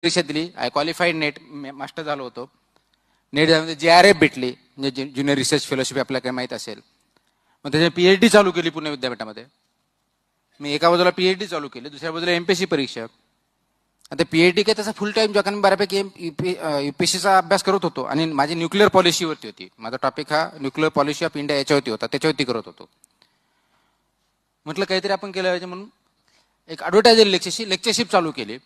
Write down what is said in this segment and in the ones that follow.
परीक्षा दिली. I qualified net, master झालो होतो. नेट झाल्यानंतर JRF भेटली, म्हणजे ज्युनियर रिसर्च फेलोशिप, आपल्याला काही माहीत असेल. मग त्याच्या PhD चालू केली पुणे विद्यापीठामध्ये. मी एका बाजूला PhD चालू केली, दुसऱ्या बाजूला MPSC परीक्षा. आता PhD काय त्याचा फुल टाइम जॉब, कारण मी बऱ्यापैकी UPSCचा अभ्यास करत होतो आणि माझी न्यूक्लिअर पॉलिसीवरती होती. माझा टॉपिक हा न्यूक्लिअर पॉलिसी ऑफ इंडिया याच्यावरती होता, त्याच्यावरती करत होतो. म्हटलं काहीतरी आपण केलं पाहिजे म्हणून एक ॲडव्हर्टायझर लेक्चरशिप चालू केली.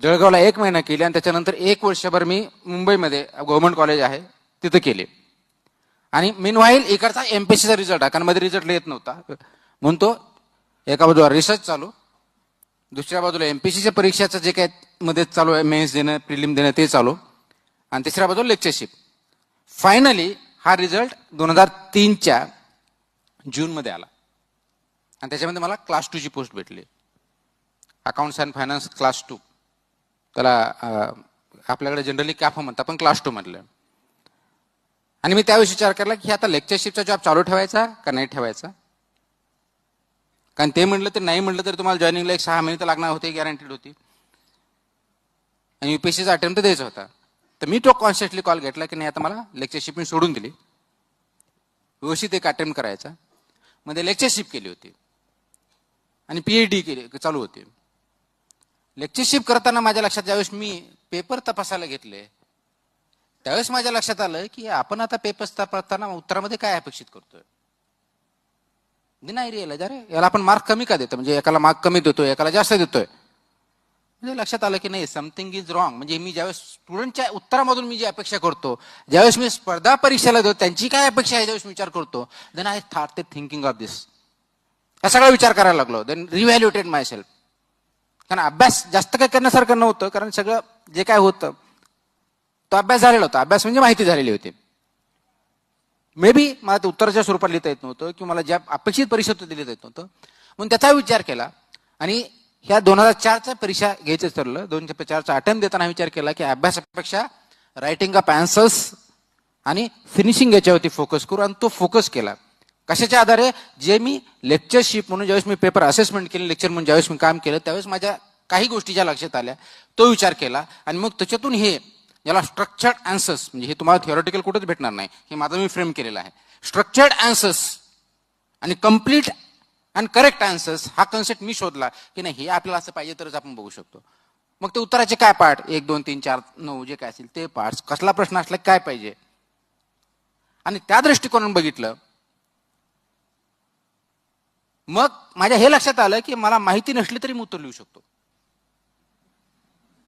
जळगावला 1 महिना केली आणि त्याच्यानंतर 1 वर्षभर मी मुंबईमध्ये गव्हर्नमेंट कॉलेज आहे तिथं केले. आणि मीनवाईल इकडचा MPSCचा रिझल्ट आहे, कारण मध्ये रिझल्ट येत नव्हता म्हणून तो एका बाजूला रिसर्च चालू, दुसऱ्या बाजूला MPSCच्या परीक्षाचं जे काय मध्ये चालू आहे, मेन्स देणं, प्रिलिम देणं ते चालू, आणि तिसऱ्या बाजूला लेक्चरशिप. फायनली हा रिझल्ट 2003च्या जूनमध्ये आला आणि त्याच्यामध्ये मला क्लास 2ची पोस्ट भेटली. अकाउंट्स अँड फायनान्स क्लास 2, त्याला आपल्याकडे जनरली कॅफ म्हणतात, पण क्लास 2 म्हटलं. आणि मी त्यावेळी विचार केला की आता लेक्चरशिपचा जॉब चालू ठेवायचा का नाही ठेवायचा, कारण ते म्हटलं तर नाही म्हटलं तर तुम्हाला जॉईनिंगला 6 महिने तर लागणार होते, गॅरंटीड होती, आणि UPSCचा अटेम्प्ट द्यायचा होता. तर मी तो कॉन्शियसली कॉल घेतला की नाही, आता मला लेक्चरशिप मी सोडून दिली, व्यवस्थित एक अटेम्प्ट करायचा. मध्ये लेक्चरशिप केली होती आणि PhD केली चालू होती. लेक्चरशिप करताना माझ्या लक्षात, ज्यावेळेस मी पेपर तपासायला घेतले त्यावेळेस माझ्या लक्षात आलं की आपण आता पेपर तपासताना उत्तरामध्ये काय अपेक्षित करतोय. नाही रिअलाइज, अरे याला आपण मार्क कमी का देतो, म्हणजे एकाला मार्क कमी देतोय, एकाला जास्त देतोय. म्हणजे लक्षात आलं की नाही, समथिंग इज रॉंग. म्हणजे मी ज्यावेळेस स्टुडंटच्या उत्तरामधून मी जी अपेक्षा करतो, ज्यावेळेस मी स्पर्धा परीक्षेला देतो त्यांची काय अपेक्षा आहे ज्यावेळेस विचार करतो, then I started thinking of this. हा सगळा विचार करायला लागलो. Then revaluated myself. कारण अभ्यास जास्त काय करण्यासारखं नव्हतं, कारण सगळं जे काय होतं तो अभ्यास झालेला होता. अभ्यास म्हणजे माहिती झालेली होती. मे बी मला ते उत्तराच्या स्वरूपात लिहिता येत नव्हतं किंवा मला ज्या अपेक्षित परीक्षा लिहिता येत नव्हतं, म्हणून त्याचा विचार केला. आणि ह्या 2004च्या परीक्षा घ्यायचं ठरलं. 2004चा अटेम्प्ट देताना विचार केला की अभ्यासापेक्षा रायटिंग ऑफ आन्सर्स आणि फिनिशिंग याच्यावरती फोकस करू, आणि तो फोकस केला. कशाच्या आधारे, जे मी लेक्चरशिप म्हणून ज्यावेळेस मी पेपर असेसमेंट केले, लेक्चर म्हणून ज्यावेळेस मी काम केलं, त्यावेळेस माझ्या काही गोष्टी ज्या लक्षात आल्या तो विचार केला. आणि मग त्याच्यातून हे याला स्ट्रक्चर्ड आन्सर्स, म्हणजे हे तुम्हाला थिओरिटिकल कुठेच भेटणार नाही, हे माझं मी फ्रेम केलेलं आहे. स्ट्रक्चर्ड आन्सर्स आणि कम्प्लीट अँड करेक्ट आन्सर्स हा कन्सेप्ट मी शोधला की नाही, हे आपल्याला असं पाहिजे तरच आपण बघू शकतो. मग ते उत्तराचे काय पार्ट, 1 2 3 4 9 जे काय असेल ते पार्ट, कसला प्रश्न असला काय पाहिजे, आणि त्या दृष्टिकोनातून बघितलं. मग माझ्या हे लक्षात आलं की मला माहिती नसली तरी मी उत्तर लिहू शकतो.